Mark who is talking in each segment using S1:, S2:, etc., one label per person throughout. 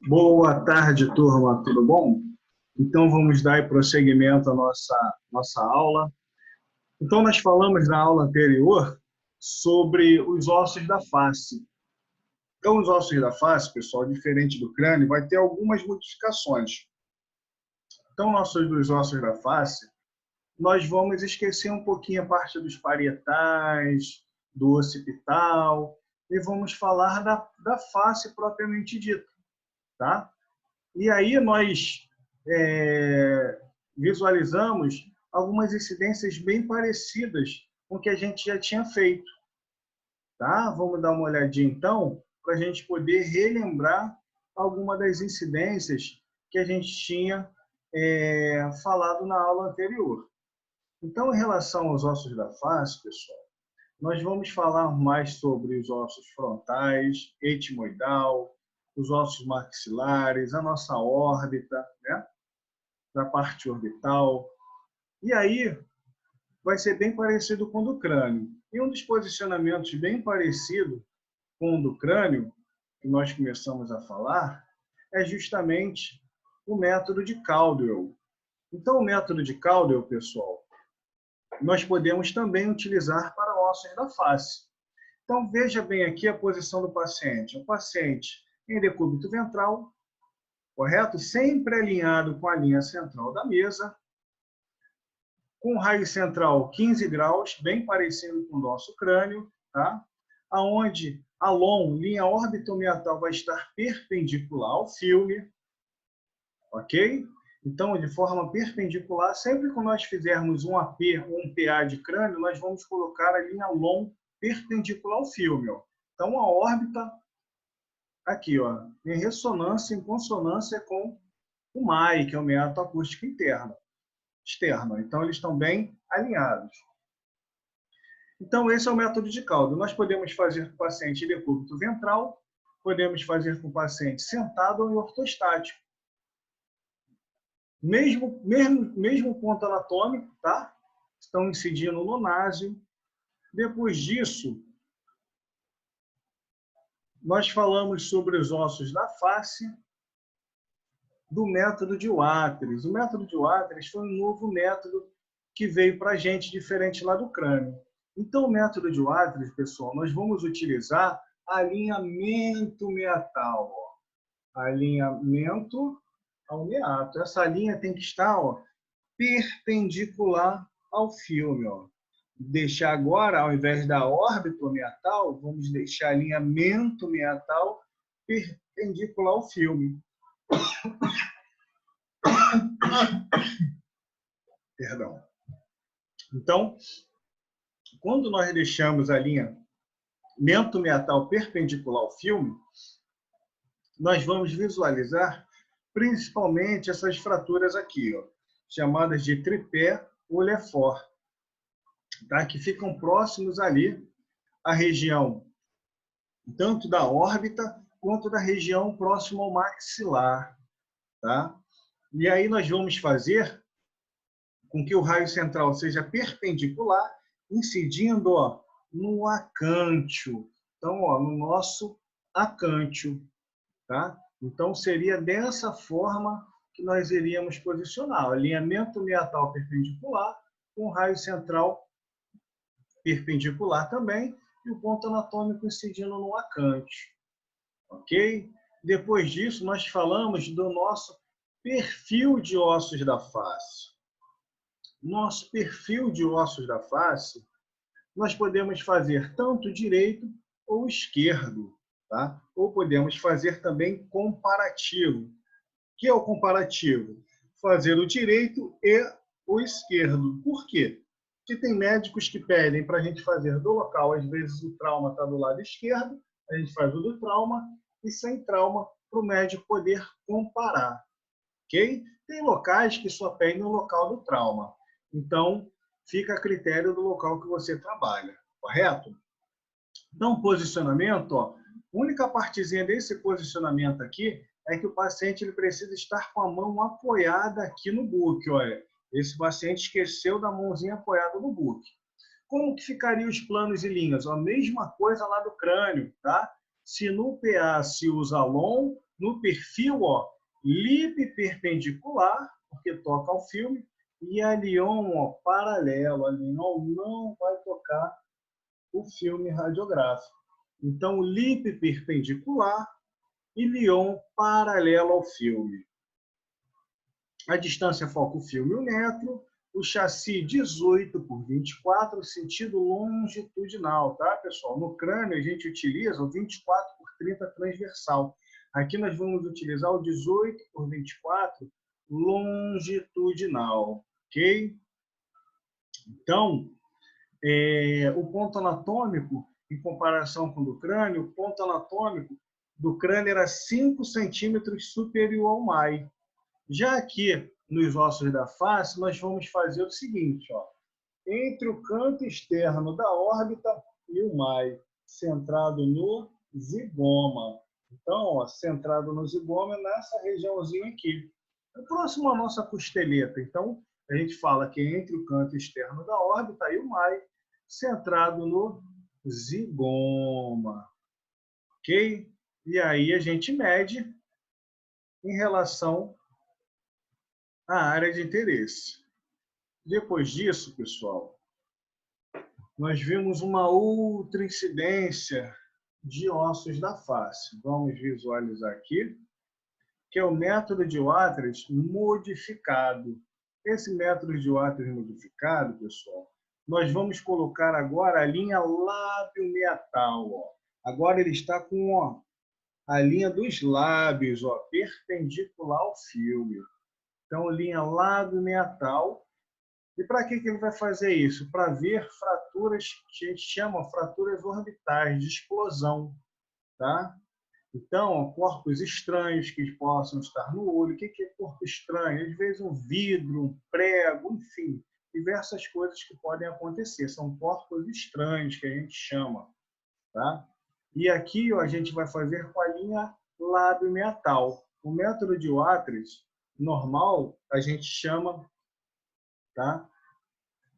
S1: Boa tarde, turma, tudo bom? Então, vamos dar prosseguimento à nossa aula. Então, nós falamos na aula anterior sobre os ossos da face. Então, os ossos da face, pessoal, diferente do crânio, vai ter algumas modificações. Então, dos ossos da face, nós vamos esquecer um pouquinho a parte dos parietais, do occipital, e vamos falar da face propriamente dita, tá? E aí nós visualizamos algumas incidências bem parecidas com o que a gente já tinha feito. Tá? Vamos dar uma olhadinha, então, para a gente poder relembrar alguma das incidências que a gente tinha falado na aula anterior. Então, em relação aos ossos da face, pessoal, nós vamos falar mais sobre os ossos frontais, etimoidal, os ossos maxilares, a nossa órbita, né? Da parte orbital. E aí vai ser bem parecido com o do crânio. E um dos posicionamentos bem parecido com o do crânio, que nós começamos a falar, é justamente o método de Caldwell. Então, o método de Caldwell, pessoal, nós podemos também utilizar para ossos da face. Então, veja bem aqui a posição do paciente. O paciente em decúbito ventral, correto? Sempre alinhado com a linha central da mesa, com raio central 15 graus, bem parecido com o nosso crânio, tá? Aonde a linha orbitomeatal, vai estar perpendicular ao filme, ok? Então, de forma perpendicular, sempre que nós fizermos um AP ou um PA de crânio, nós vamos colocar a linha LOM perpendicular ao filme, ó. Então, a órbita aqui, ó, em ressonância, em consonância com o MAI, que é o meato acústico externo. Então, eles estão bem alinhados. Então, esse é o método de Caldwell. Nós podemos fazer com o paciente em decúbito ventral, podemos fazer com o paciente sentado ou em ortostático. Mesmo ponto anatômico, tá? Estão incidindo no násio. Depois disso, nós falamos sobre os ossos da face, do método de Watters. O método de Watters foi um novo método que veio para a gente, diferente lá do crânio. Então, o método de Watters, pessoal, nós vamos utilizar alinhamento meatal. Ó. Alinhamento ao meato. Essa linha tem que estar, ó, perpendicular ao filme. Ó. Deixar agora, ao invés da órbita meatal, vamos deixar alinhamento meatal perpendicular ao filme. Perdão. Então, quando nós deixamos a linha mento-meatal perpendicular ao filme, nós vamos visualizar principalmente essas fraturas aqui, ó, chamadas de tripé ou Lefort, tá? Que ficam próximos ali à região tanto da órbita quanto da região próxima ao maxilar. Tá? E aí nós vamos fazer com que o raio central seja perpendicular, incidindo, ó, no acântio. Então, ó, no nosso acântio. Tá? Então, seria dessa forma que nós iríamos posicionar. O alinhamento meatal perpendicular, com o raio central perpendicular também, e o ponto anatômico incidindo no acante. Ok? Depois disso, nós falamos do nosso perfil de ossos da face. Nosso perfil de ossos da face, nós podemos fazer tanto direito ou esquerdo, tá? Ou podemos fazer também comparativo. O que é o comparativo? Fazer o direito e o esquerdo. Por quê? Porque tem médicos que pedem para a gente fazer do local, às vezes o trauma está do lado esquerdo, a gente faz o do trauma, e sem trauma, para o médico poder comparar. Ok? Tem locais que só pedem o local do trauma. Então, fica a critério do local que você trabalha, correto? Então, posicionamento, ó, a única partezinha desse posicionamento aqui é que o paciente ele precisa estar com a mão apoiada aqui no book. Olha, esse paciente esqueceu da mãozinha apoiada no book. Como que ficariam os planos e linhas? A mesma coisa lá do crânio, tá? Se no PA se usa LOM, no perfil, ó, lip perpendicular, porque toca ao filme, e a Lion, ó, paralelo. A Lion não vai tocar o filme radiográfico. Então, lip perpendicular e Lion paralelo ao filme. A distância foco-filme 1 metro, o chassi 18 por 24, sentido longitudinal, tá, pessoal? No crânio a gente utiliza o 24 por 30 transversal. Aqui nós vamos utilizar o 18 por 24 longitudinal, ok? Então, o ponto anatômico, em comparação com o do crânio, o ponto anatômico do crânio era 5 centímetros superior ao MAI. Já aqui, nos ossos da face, nós vamos fazer o seguinte, ó, entre o canto externo da órbita e o MAI, centrado no zigoma. Então, ó, centrado no zigoma é nessa regiãozinha aqui. É próximo à nossa costeleta. Então, a gente fala que entre o canto externo da órbita e o MAI, centrado no zigoma. Ok? E aí a gente mede em relação à área de interesse. Depois disso, pessoal, nós vimos uma outra incidência de ossos da face. Vamos visualizar aqui, que é o método de Watters modificado. Esse método de Watters modificado, pessoal, nós vamos colocar agora a linha lábio-meatal. Ó. Agora ele está com ó, a linha dos lábios, ó, perpendicular ao filme. Então, linha lábio-meatal. E para que ele vai fazer isso? Para ver fraturas que a gente chama fraturas orbitais de explosão, tá? Então, corpos estranhos que possam estar no olho. O que é corpo estranho? Às vezes um vidro, um prego, enfim, diversas coisas que podem acontecer. São corpos estranhos que a gente chama, tá? E aqui ó, a gente vai fazer com a linha lábio-meatal. O método de Watters normal a gente chama, tá,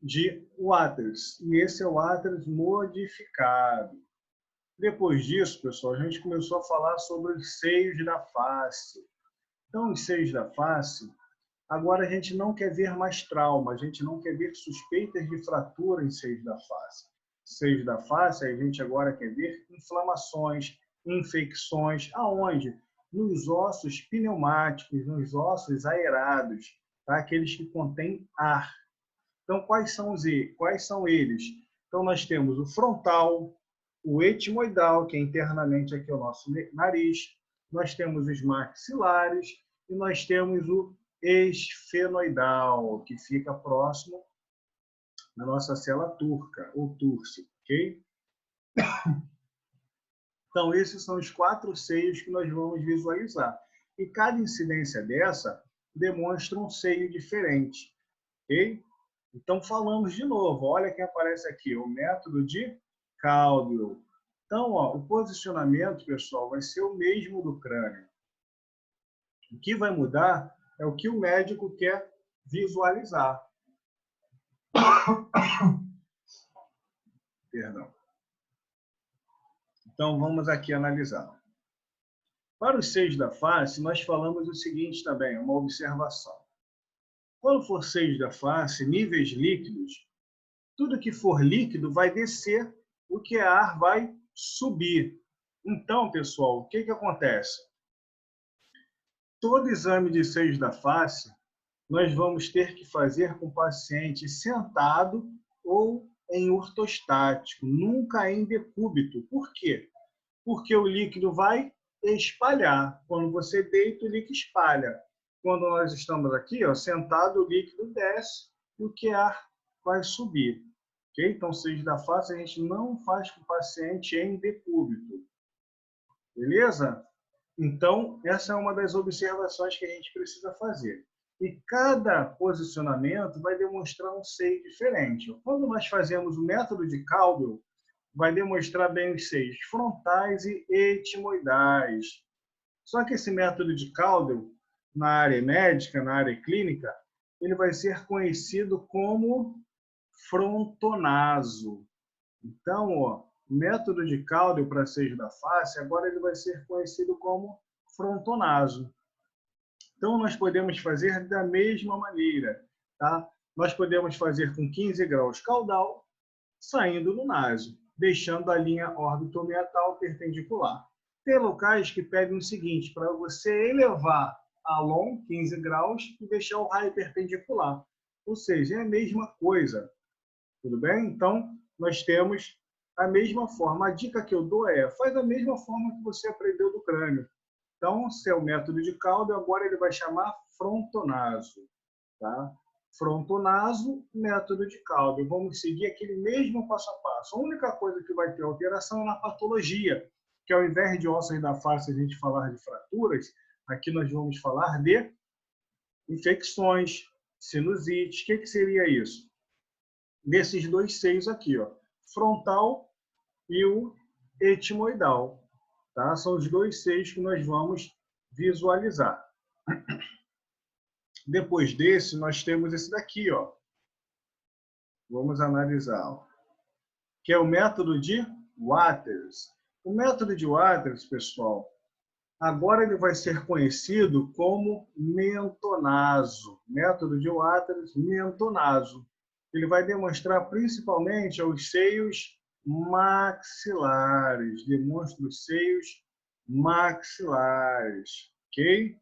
S1: de Watters. E esse é o Watters modificado. Depois disso, pessoal, a gente começou a falar sobre os seios da face. Então, os seios da face, agora a gente não quer ver mais trauma, a gente não quer ver suspeitas de fratura em seios da face. Seios da face, a gente agora quer ver inflamações, infecções, aonde? Nos ossos pneumáticos, nos ossos aerados, tá? Aqueles que contêm ar. Então, quais são eles? Então, nós temos o frontal, o etimoidal, que é internamente aqui o nosso nariz, nós temos os maxilares e nós temos o esfenoidal, que fica próximo da nossa célula turca, ou túrcio, ok? Então, esses são os 4 seios que nós vamos visualizar. E cada incidência dessa demonstra um seio diferente, ok? Então, falamos de novo. Olha quem aparece aqui, o método de Caldwell. Então, ó, o posicionamento, pessoal, vai ser o mesmo do crânio. O que vai mudar é o que o médico quer visualizar. Perdão. Então, vamos aqui analisar. Para os seios da face, nós falamos o seguinte também, uma observação. Quando for seios da face, níveis líquidos, tudo que for líquido vai descer, o que é ar vai subir. Então, pessoal, o que acontece? Todo exame de seios da face, nós vamos ter que fazer com o paciente sentado ou em ortostático, nunca em decúbito. Por quê? Porque o líquido vai espalhar. Quando você deita, o líquido espalha. Quando nós estamos aqui, ó, sentado, o líquido desce e o que é ar vai subir. Okay? Então, seios da face, a gente não faz com o paciente em decúbito. Beleza? Então, essa é uma das observações que a gente precisa fazer. E cada posicionamento vai demonstrar um seio diferente. Quando nós fazemos o método de Caldwell, vai demonstrar bem os seios frontais e etimoidais. Só que esse método de Caldwell, na área médica, na área clínica, ele vai ser conhecido como frontonaso. Então, ó, o método de Caldwell para seios da face, agora ele vai ser conhecido como frontonaso. Então, nós podemos fazer da mesma maneira, tá? Nós podemos fazer com 15 graus caudal, saindo no naso, deixando a linha órbito-meatal perpendicular. Tem locais que pedem o seguinte, para você elevar a LOM 15 graus e deixar o raio perpendicular. Ou seja, é a mesma coisa. Tudo bem? Então, nós temos a mesma forma. A dica que eu dou é, faz da mesma forma que você aprendeu do crânio. Então, se é o método de Calder, agora ele vai chamar frontonaso. Tá? Frontonaso, método de Calder. Vamos seguir aquele mesmo passo a passo. A única coisa que vai ter alteração é na patologia, que ao invés de ossos da face a gente falar de fraturas, aqui nós vamos falar de infecções, sinusite. O que seria isso? Desses dois seios aqui, ó, frontal e o etimoidal. Tá? São os dois seios que nós vamos visualizar. Depois desse, nós temos esse daqui, ó. Vamos analisar, ó, que é o método de Watters. O método de Watters, pessoal, agora ele vai ser conhecido como mentonaso. Método de Watters, mentonaso. Ele vai demonstrar principalmente os seios maxilares. Demonstra os seios maxilares, ok?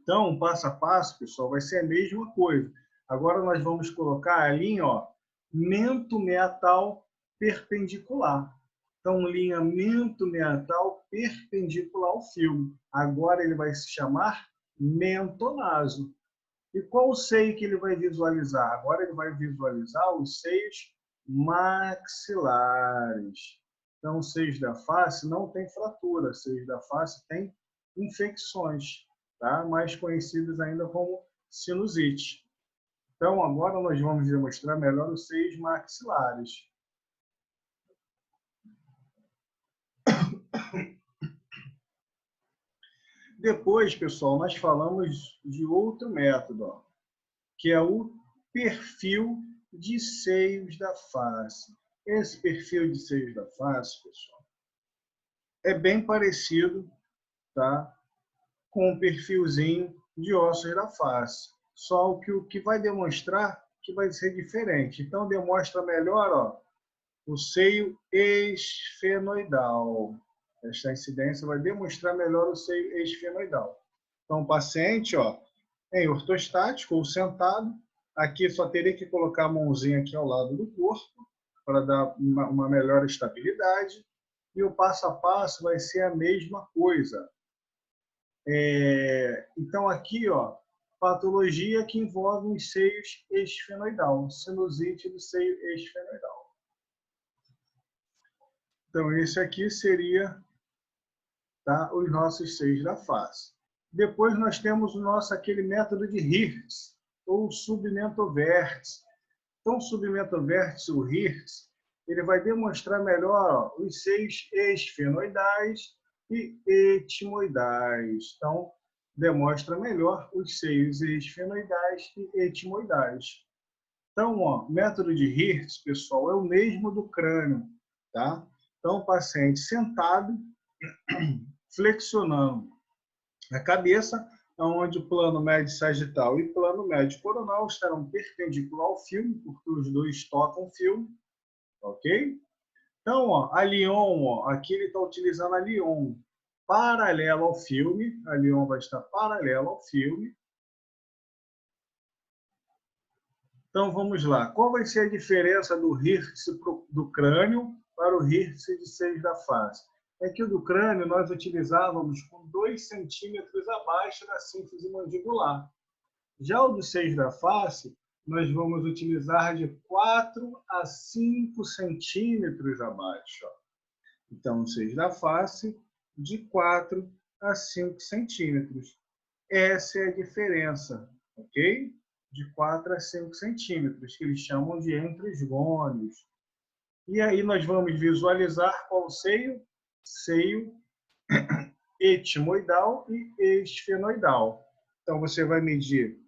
S1: Então, passo a passo, pessoal, vai ser a mesma coisa. Agora nós vamos colocar a linha, ó, mento-meatal perpendicular. Então, linha mento-meatal perpendicular ao filme. Agora ele vai se chamar mentonaso. E qual o seio que ele vai visualizar? Agora ele vai visualizar os seios maxilares. Então, os seios da face não tem fratura, os seios da face tem infecções, tá? Mais conhecidas ainda como sinusite. Então, agora nós vamos demonstrar melhor os seios maxilares. Depois, pessoal, nós falamos de outro método, ó, que é o perfil de seios da face. Esse perfil de seios da face, pessoal, é bem parecido, tá, com o perfilzinho de ossos da face. Só o que vai demonstrar que vai ser diferente. Então, demonstra melhor, ó, o seio esfenoidal. Esta incidência vai demonstrar melhor o seio esfenoidal. Então, o paciente, ó, em ortostático ou sentado, aqui só teria que colocar a mãozinha aqui ao lado do corpo para dar uma melhor estabilidade. E o passo a passo vai ser a mesma coisa. Então, aqui, ó, patologia que envolve os seios esfenoidal, sinusite do seio esfenoidal. Então, esse aqui seria, tá, os nossos seios da face. Depois nós temos o nosso aquele método de Hirtz, ou submentovértice. Então, o submentovértice, o Hirtz, ele vai demonstrar melhor, ó, os seios esfenoidais e etimoidais. Então, demonstra melhor os seios esfenoidais e etimoidais. Então, ó, método de Hirtz, pessoal, é o mesmo do crânio, tá? Então, o paciente sentado, flexionando a cabeça, onde o plano médio sagital e plano médio coronal estarão perpendicular ao filme, porque os dois tocam o filme, ok? Então, ó, a Lyon, ó, aqui ele está utilizando a Lyon paralela ao filme, a Lyon vai estar paralela ao filme. Então, vamos lá. Qual vai ser a diferença do Hirtz do crânio para o Hirtz de seios da face? É que o do crânio nós utilizávamos com 2 centímetros abaixo da sínfise mandibular. Já o dos seios da face, nós vamos utilizar de 4 a 5 centímetros abaixo. Ó. Então, os seios da face, de 4 a 5 centímetros. Essa é a diferença, ok? De 4 a 5 centímetros, que eles chamam de entre-esgônios. E aí nós vamos visualizar qual seio? Seio etimoidal e esfenoidal. Então, você vai medir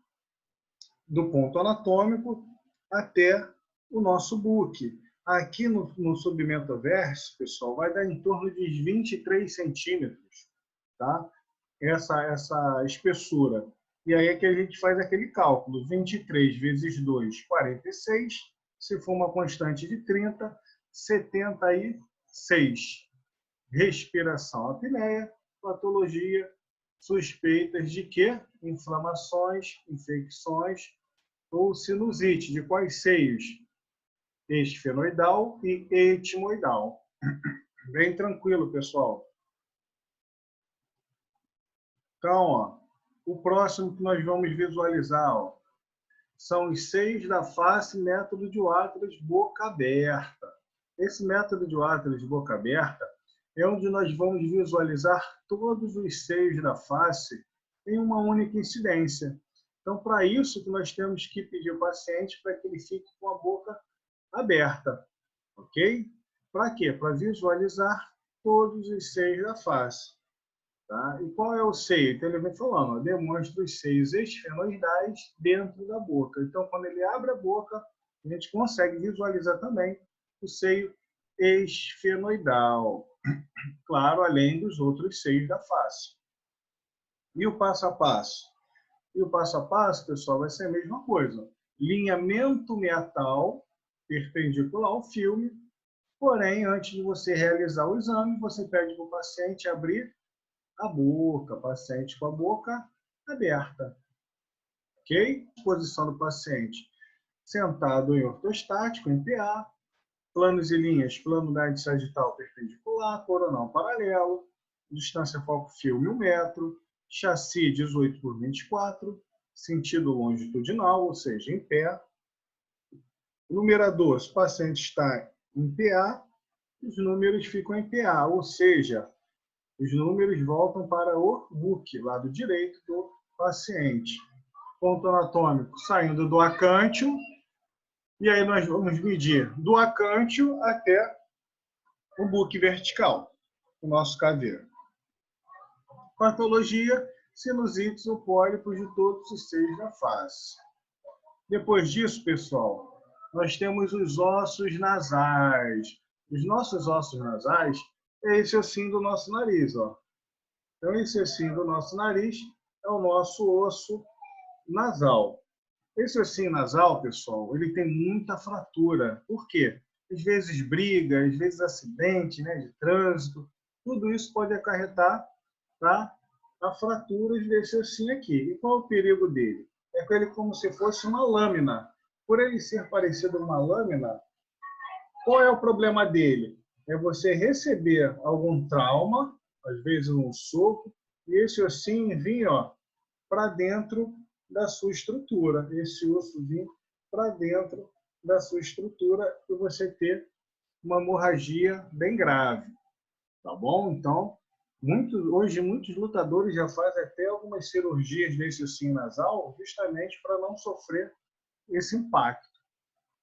S1: do ponto anatômico até o nosso buque. Aqui no submentovértice, pessoal, vai dar em torno de 23 centímetros. tá? Essa espessura. E aí é que a gente faz aquele cálculo. 23 vezes 2, 46. Se for uma constante de 30, 76. Respiração apneia, patologia, suspeitas de quê? Inflamações, infecções ou sinusite. De quais seios? Esfenoidal e etimoidal. Bem tranquilo, pessoal. Então, ó, o próximo que nós vamos visualizar, ó, são os seios da face, método de Wattles boca aberta. Esse método de Wattles boca aberta é onde nós vamos visualizar todos os seios da face em uma única incidência. Então, para isso que nós temos que pedir ao paciente para que ele fique com a boca aberta, ok? Para quê? Para visualizar todos os seios da face. Tá? E qual é o seio? Então, ele vem falando, ó, demonstra os seios esfenoidais dentro da boca. Então, quando ele abre a boca, a gente consegue visualizar também o seio esfenoidal. Claro, além dos outros seios da face. E o passo a passo? E o passo a passo, pessoal, vai ser a mesma coisa. Linhamento meatal perpendicular ao filme. Porém, antes de você realizar o exame, você pede para o paciente abrir a boca, paciente com a boca aberta. Ok? Posição do paciente sentado em ortostático, em PA, planos e linhas, plano médio sagital perpendicular, coronal paralelo, distância foco-filme 1 metro, chassi 18 por 24, sentido longitudinal, ou seja, em pé. Numerador, se o paciente está em PA, os números ficam em PA, ou seja, os números voltam para o book, lado direito do paciente. Ponto anatômico saindo do acântio, e aí nós vamos medir do acântio até o book vertical, o nosso caveiro. Patologia, sinusites ou pólipos de todos os seios da face. Depois disso, pessoal, nós temos os ossos nasais. Os nossos ossos nasais é esse ossinho do nosso nariz, ó. Então, esse ossinho do nosso nariz é o nosso osso nasal. Esse ossinho nasal, pessoal, ele tem muita fratura. Por quê? Às vezes briga, às vezes acidente, né, de trânsito. Tudo isso pode acarretar, tá, a fratura desse ossinho aqui. E qual é o perigo dele? É com ele como se fosse uma lâmina. Por ele ser parecido com uma lâmina, qual é o problema dele? É você receber algum trauma, às vezes um soco, e esse ossinho vir para dentro da sua estrutura. Esse osso vir para dentro da sua estrutura e você ter uma hemorragia bem grave. Tá bom? Então, hoje muitos lutadores já fazem até algumas cirurgias nesse ossinho nasal justamente para não sofrer esse impacto.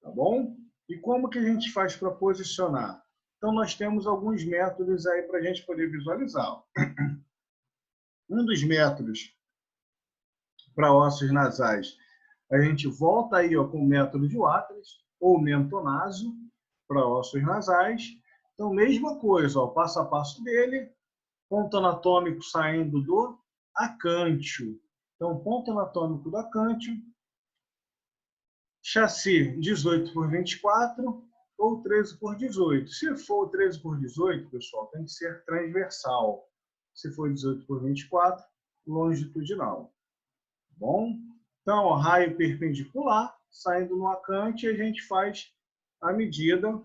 S1: Tá bom? E como que a gente faz para posicionar? Então, nós temos alguns métodos aí para a gente poder visualizar. Um dos métodos para ossos nasais, a gente volta aí com o método de Wattles, ou mentonaso, para ossos nasais. Então, mesma coisa, passo a passo dele, ponto anatômico saindo do acântio. Então, ponto anatômico do acântio, chassi 18 por 24 ou 13 por 18. Se for 13 por 18, pessoal, tem que ser transversal. Se for 18 por 24, longitudinal. Bom? Então, raio perpendicular, saindo no acante, a gente faz a medida,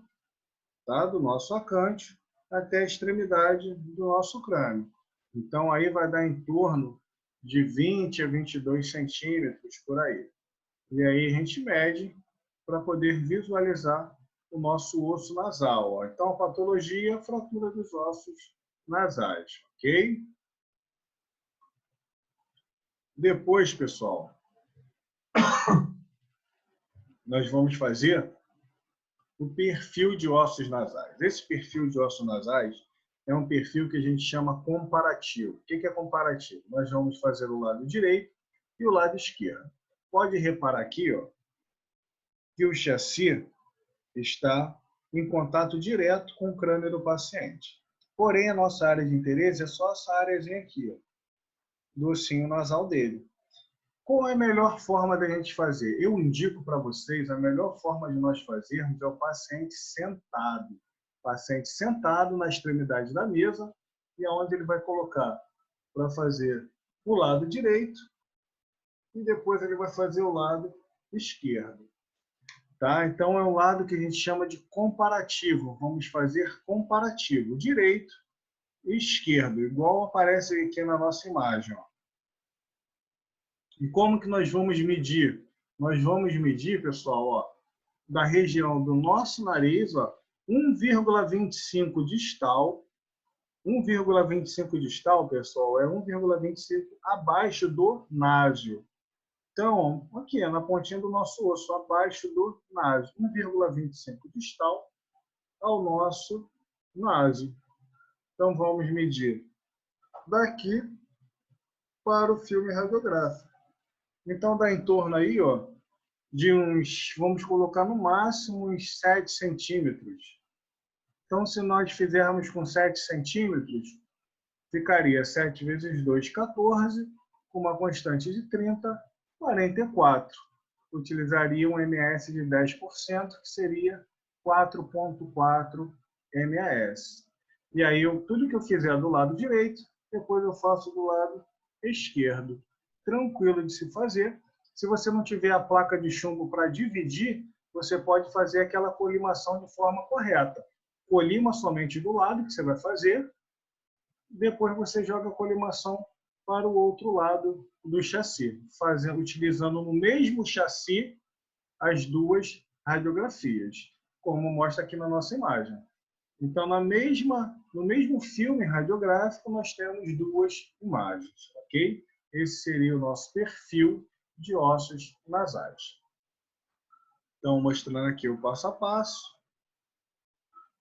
S1: tá, do nosso acante até a extremidade do nosso crânio. Então, aí vai dar em torno de 20 a 22 centímetros por aí. E aí a gente mede para poder visualizar o nosso osso nasal. Ó. Então, a patologia é a fratura dos ossos nasais, ok? Depois, pessoal, nós vamos fazer o perfil de ossos nasais. Esse perfil de ossos nasais é um perfil que a gente chama comparativo. O que é comparativo? Nós vamos fazer o lado direito e o lado esquerdo. Pode reparar aqui, ó, que o chassi está em contato direto com o crânio do paciente. Porém, a nossa área de interesse é só essa áreazinha aqui, ó, do ossinho nasal dele. Qual é a melhor forma da gente fazer? Eu indico para vocês, a melhor forma de nós fazermos é o paciente sentado. Paciente sentado na extremidade da mesa, e aonde ele vai colocar para fazer o lado direito, e depois ele vai fazer o lado esquerdo. Tá? Então, é um lado que a gente chama de comparativo. Vamos fazer comparativo, direito e esquerdo, igual aparece aqui na nossa imagem. Ó. E como que nós vamos medir? Nós vamos medir, pessoal, ó, da região do nosso nariz, ó, 1,25 distal. 1,25 distal, pessoal, é 1,25 abaixo do násio. Então, aqui, na pontinha do nosso osso, abaixo do násio. 1,25 distal ao nosso násio. Então, vamos medir daqui para o filme radiográfico. Então, dá em torno aí, ó, de uns, vamos colocar no máximo uns 7 centímetros. Então, se nós fizermos com 7 centímetros, ficaria 7 vezes 2, 14, com uma constante de 30, 44. Utilizaria um MS de 10%, que seria 4,4 MS. E aí, tudo que eu fizer do lado direito, depois eu faço do lado esquerdo. Tranquilo de se fazer. Se você não tiver a placa de chumbo para dividir, você pode fazer aquela colimação de forma correta. Colima somente do lado que você vai fazer, depois você joga a colimação para o outro lado do chassi, utilizando no mesmo chassi as duas radiografias, como mostra aqui na nossa imagem. Então, no mesmo filme radiográfico, nós temos duas imagens, ok? Esse seria o nosso perfil de ossos nasais. Então, mostrando aqui o passo a passo.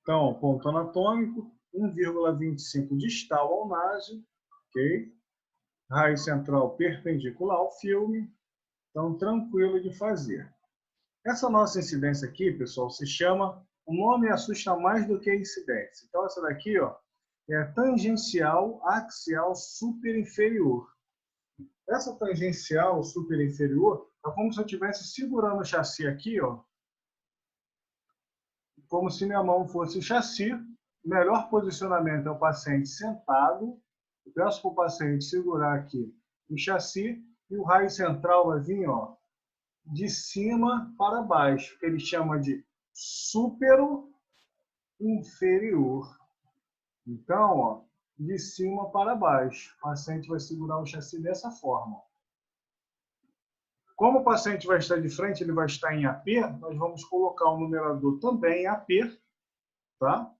S1: Então, ponto anatômico, 1,25 distal ao násio, ok? Raio central perpendicular ao filme, então tranquilo de fazer. Essa nossa incidência aqui, pessoal, se chama, o nome assusta mais do que a incidência. Então, essa daqui, ó, é tangencial axial superinferior. Essa tangencial superinferior é como se eu estivesse segurando o chassi aqui, ó, como se minha mão fosse o chassi. O melhor posicionamento é o paciente sentado. Eu peço para o paciente segurar aqui o chassi e o raio central vai vir, ó, de cima para baixo, que ele chama de supero inferior. Então, ó, de cima para baixo. O paciente vai segurar o chassi dessa forma. Como o paciente vai estar de frente, ele vai estar em AP, nós vamos colocar o numerador também em AP, tá?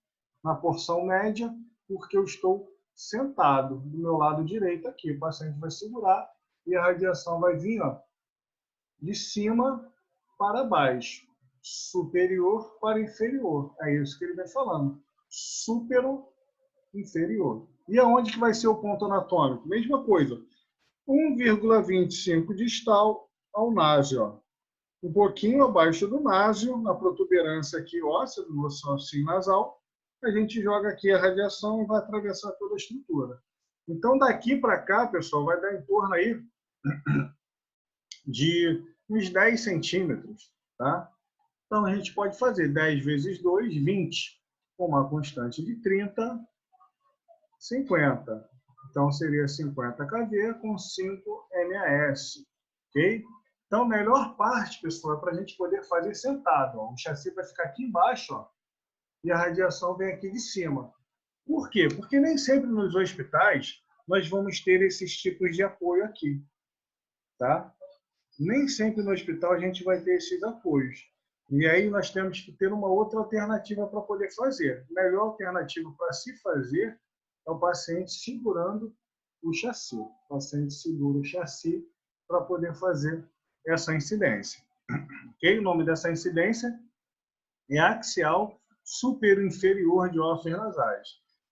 S1: Na porção média, porque eu estou sentado do meu lado direito aqui. O paciente vai segurar e a radiação vai vir, ó, de cima para baixo, superior para inferior. É isso que ele vai falando. Supero inferior. E aonde que vai ser o ponto anatômico? Mesma coisa. 1,25 distal ao násio. Ó. Um pouquinho abaixo do násio, na protuberância aqui óssea do nosso ossinho nasal, a gente joga aqui a radiação e vai atravessar toda a estrutura. Então, daqui para cá, pessoal, vai dar em torno aí de uns 10 centímetros. Tá? Então, a gente pode fazer 10 vezes 2, 20, com uma constante de 30, 50. Então, seria 50 kV com 5 MAS. Ok? Então, a melhor parte, pessoal, é para a gente poder fazer sentado. Ó. O chassi vai ficar aqui embaixo, ó, e a radiação vem aqui de cima. Por quê? Porque nem sempre nos hospitais nós vamos ter esses tipos de apoio aqui. Tá? Nem sempre no hospital a gente vai ter esses apoios. E aí nós temos que ter uma outra alternativa para poder fazer. A melhor alternativa para se fazer é o paciente segurando o chassi. O paciente segura o chassi para poder fazer essa incidência. Okay? O nome dessa incidência é axial superinferior de ossos nasais.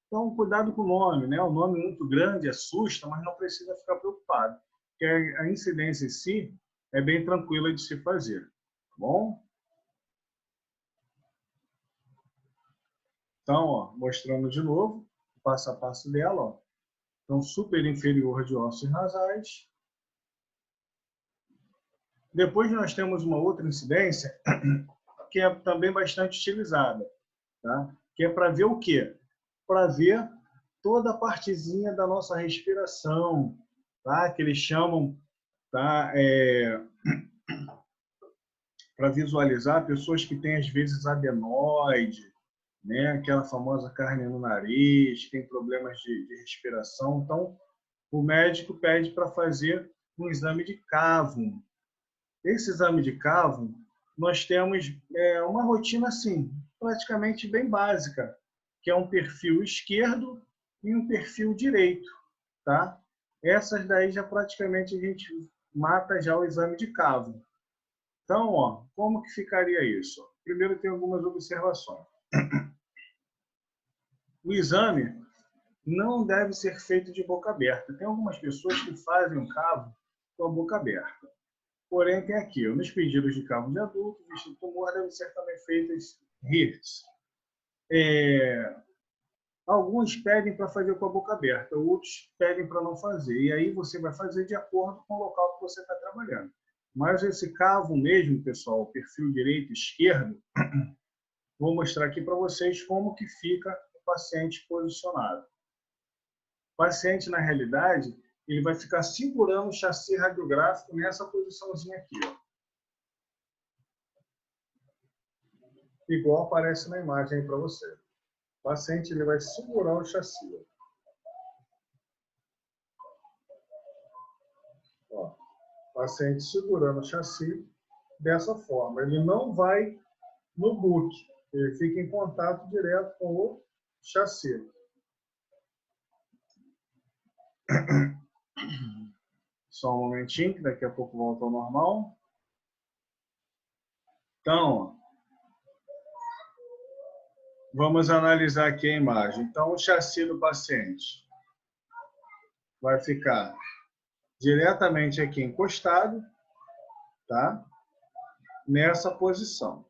S1: Então, cuidado com o nome, né? O nome muito grande assusta, mas não precisa ficar preocupado, porque a incidência em si é bem tranquila de se fazer. Tá bom? Então, ó, mostrando de novo, passo a passo dela, ó. Então, super inferior de ossos nasais. Depois nós temos uma outra incidência que é também bastante utilizada, tá? Que é para ver o quê? Para ver toda a partezinha da nossa respiração, tá? Que eles chamam, tá? Para visualizar pessoas que têm, às vezes, adenoide, né? Aquela famosa carne no nariz, tem problemas de respiração. Então, o médico pede para fazer um exame de cavo. Esse exame de cavo, nós temos uma rotina assim, praticamente bem básica, que é um perfil esquerdo e um perfil direito, tá? Essas daí já praticamente a gente mata já o exame de cavo. Então, ó, como que ficaria isso? Primeiro tem algumas observações. O exame não deve ser feito de boca aberta. Tem algumas pessoas que fazem um cavo com a boca aberta. Porém, tem aqui, nos pedidos de cavo de adulto, visto do tumor devem ser também feitas RIRS. Alguns pedem para fazer com a boca aberta, outros pedem para não fazer. E aí você vai fazer de acordo com o local que você está trabalhando. Mas esse cavo mesmo, pessoal, perfil direito e esquerdo, vou mostrar aqui para vocês como que fica o paciente posicionado. O paciente, na realidade, ele vai ficar segurando o chassi radiográfico nessa posiçãozinha aqui, ó. Igual aparece na imagem aí para você. O paciente ele vai segurar o chassi. Ó, o paciente segurando o chassi dessa forma. Ele não vai no book, ele fica em contato direto com o chassi. Só um momentinho, que daqui a pouco volta ao normal. Então, vamos analisar aqui a imagem. Então, o chassi do paciente vai ficar diretamente aqui encostado, tá? Nessa posição.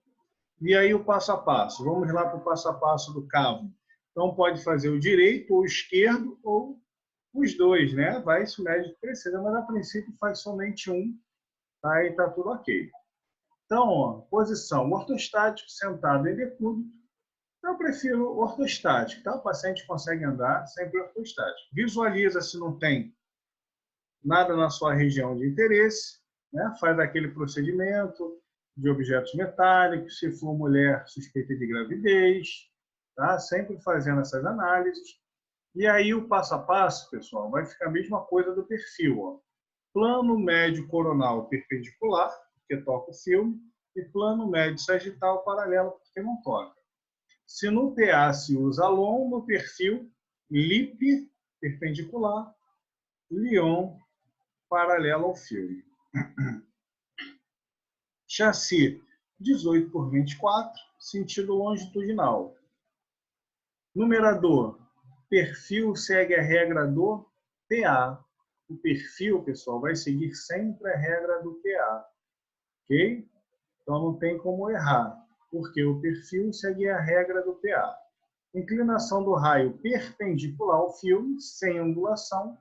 S1: E aí o passo a passo. Vamos lá para o passo a passo do cavo. Então, pode fazer o direito ou o esquerdo ou os dois, né? Vai se o médico precisa, mas a princípio faz somente um, tá? Aí tá tudo ok. Então, ó, posição ortostático, sentado em decúbito. Eu prefiro ortostático, tá? O paciente consegue andar sempre ortostático. Visualiza se não tem nada na sua região de interesse, né? Faz aquele procedimento de objetos metálicos, se for mulher suspeita de gravidez, tá? Sempre fazendo essas análises. E aí o passo a passo, pessoal, vai ficar a mesma coisa do perfil, ó. Plano médio coronal perpendicular, porque toca o filme, e plano médio sagital paralelo, porque não toca. Se no PA se usa LON, no perfil LIP, perpendicular, LION, paralelo ao filme. Chassi 18 por 24, sentido longitudinal. Numerador, perfil segue a regra do PA. O perfil, pessoal, vai seguir sempre a regra do PA. Ok? Então não tem como errar, porque o perfil segue a regra do PA. Inclinação do raio perpendicular ao filme, sem angulação.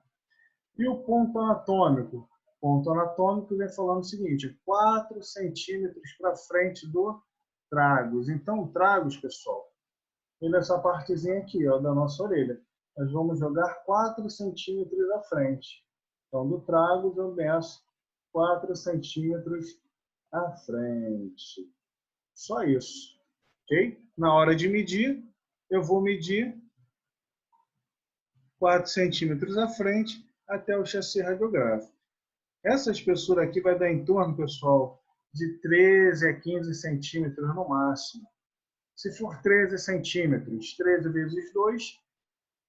S1: E o ponto anatômico? Ponto anatômico vem falando o seguinte, 4 centímetros para frente do tragus. Então, o tragus, pessoal, ele é essa partezinha aqui, ó, da nossa orelha. Nós vamos jogar 4 centímetros à frente. Então, do tragus eu meço 4 centímetros à frente. Só isso. Ok? Na hora de medir, eu vou medir 4 centímetros à frente até o chassi radiográfico. Essa espessura aqui vai dar em torno, pessoal, de 13 a 15 centímetros no máximo. Se for 13 centímetros, 13 vezes 2,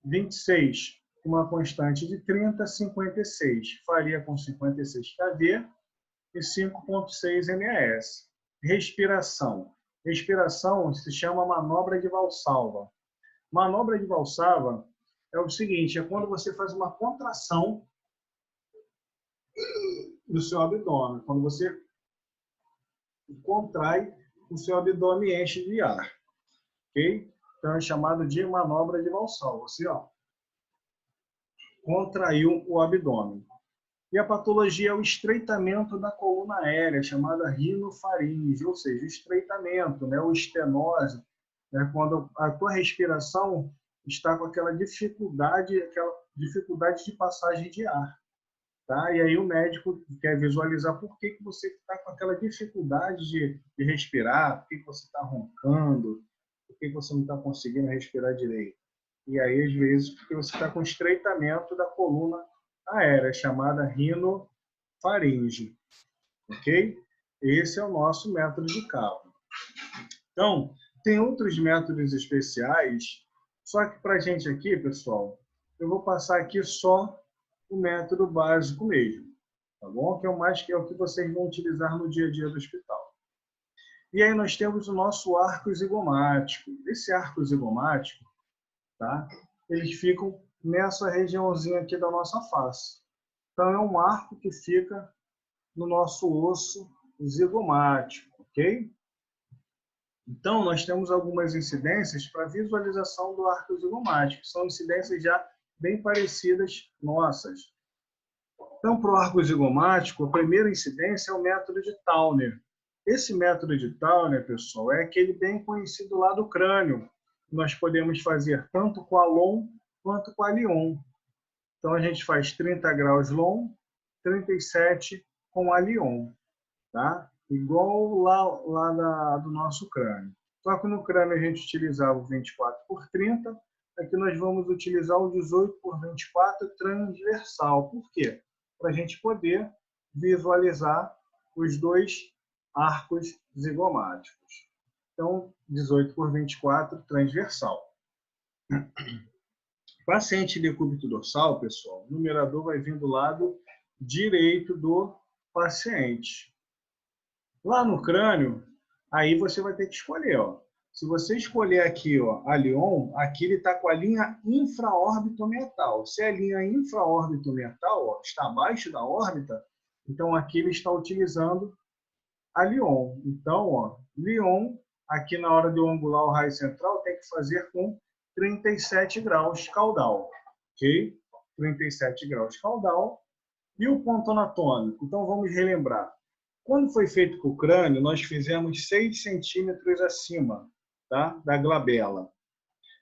S1: 26. Uma constante de 30, 56. Faria com 56 kV e 5,6 MAS. Respiração. Respiração se chama manobra de Valsalva. Manobra de Valsalva é o seguinte, é quando você faz uma contração do seu abdômen. Quando você contrai, o seu abdômen enche de ar. Ok? Então é chamado de manobra de Valsalva. Você, ó, contraiu o abdômen. E a patologia é o estreitamento da coluna aérea, chamada rinofaringe, ou seja, o estreitamento, né, ou estenose, né, quando a tua respiração está com aquela dificuldade de passagem de ar. Tá? E aí o médico quer visualizar por que você está com aquela dificuldade de respirar, por que você está roncando, por que você não está conseguindo respirar direito. E aí, às vezes, porque você está com estreitamento da coluna aérea, chamada rinofaringe. Ok? Esse é o nosso método de cálculo. Então, tem outros métodos especiais, só que para a gente aqui, pessoal, eu vou passar aqui só o método básico mesmo, tá bom? Que é o que vocês vão utilizar no dia a dia do hospital. E aí nós temos o nosso arco zigomático. Esse arco zigomático, tá? Eles ficam nessa regiãozinha aqui da nossa face. Então é um arco que fica no nosso osso zigomático, ok? Então nós temos algumas incidências para visualização do arco zigomático. São incidências já bem parecidas nossas. Então, para o arco zigomático, a primeira incidência é o método de Towner. Esse método de Towner, pessoal, é aquele bem conhecido lá do crânio. Nós podemos fazer tanto com a LOM quanto com a LION. Então, a gente faz 30 graus LOM, 37 com a LION, tá? Igual lá do nosso crânio. Só que no crânio a gente utilizava o 24/30, aqui nós vamos utilizar o 18/24 transversal. Por quê? Para a gente poder visualizar os dois arcos zigomáticos. Então, 18/24 transversal. Paciente decúbito dorsal, pessoal, o numerador vai vir do lado direito do paciente. Lá no crânio, aí você vai ter que escolher, ó. Se você escolher aqui, ó, a LION, aqui ele está com a linha infraorbitomeatal. Se a linha infraorbitomeatal, ó, está abaixo da órbita, então aqui ele está utilizando a LION. Então, ó, LION, aqui na hora de eu angular o raio central, tem que fazer com 37 graus caudal, ok? 37 graus caudal. E o ponto anatômico? Então, vamos relembrar. Quando foi feito com o crânio, nós fizemos 6 centímetros acima, tá, da glabela.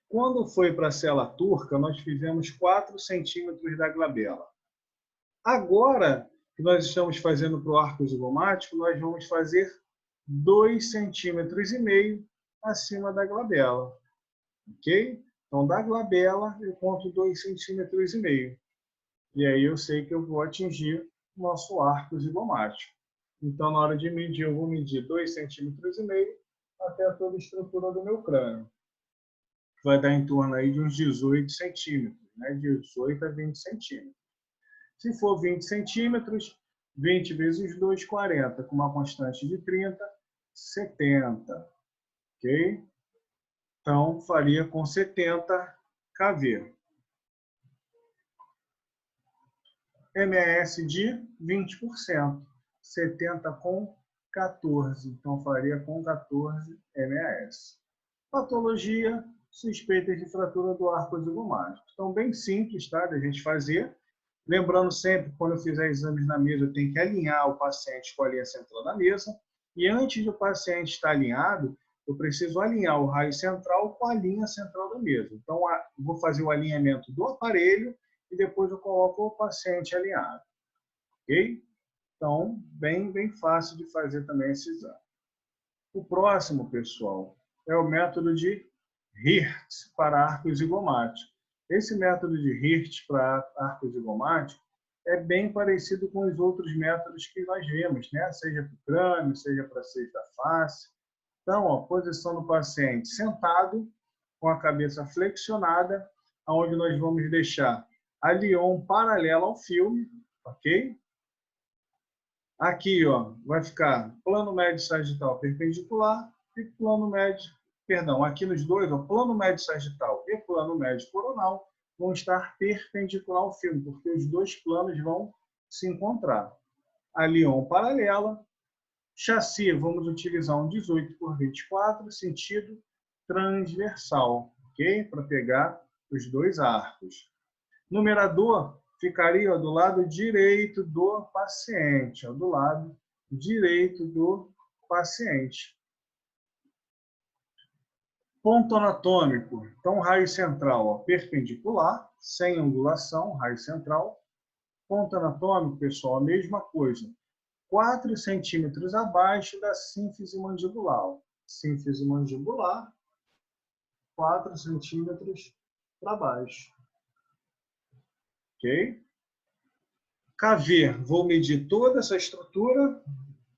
S1: Quando foi para a cela turca, nós fizemos 4 centímetros da glabela. Agora que nós estamos fazendo para o arco zigomático, nós vamos fazer 2,5 centímetros acima da glabela. Ok? Então, da glabela, eu conto 2,5 centímetros. E aí eu sei que eu vou atingir o nosso arco zigomático. Então, na hora de medir, eu vou medir 2,5 centímetros até toda a estrutura do meu crânio. Vai dar em torno aí de uns 18 centímetros, né? 18 a 20 centímetros. Se for 20 centímetros, 20 vezes 2, 40, com uma constante de 30, 70. Ok? Então, faria com 70 kV. MS de 20%. 70 com 14. Então, faria com 14 MS. Patologia suspeita de fratura do arco zigomático. Então, bem simples, tá, da gente fazer. Lembrando sempre, quando eu fizer exames na mesa, eu tenho que alinhar o paciente com a linha central da mesa. E antes do paciente estar alinhado, eu preciso alinhar o raio central com a linha central da mesa. Então, vou fazer o alinhamento do aparelho e depois eu coloco o paciente alinhado. Ok? Então, bem fácil de fazer também esse exame. O próximo, pessoal, é o método de Hirt para arco zigomático. Esse método de Hirt para arco zigomático é bem parecido com os outros métodos que nós vemos, né? Seja para o crânio, seja para a sexta face. Então, ó, posição do paciente sentado, com a cabeça flexionada, onde nós vamos deixar a LION paralela ao filme, ok? Aqui, ó, vai ficar plano médio sagital perpendicular e plano médio, perdão, aqui nos dois, ó, plano médio sagital e plano médio coronal vão estar perpendicular ao filme, porque os dois planos vão se encontrar. A LION paralela, chassi, vamos utilizar um 18/24, sentido transversal, ok? Para pegar os dois arcos. Numerador ficaria, ó, do lado direito do paciente, ó, do lado direito do paciente. Ponto anatômico. Então, raio central, ó, perpendicular, sem angulação, raio central. Ponto anatômico, pessoal, a mesma coisa. 4 centímetros abaixo da sínfise mandibular. Sínfise mandibular, 4 centímetros para baixo. Ok? KV, vou medir toda essa estrutura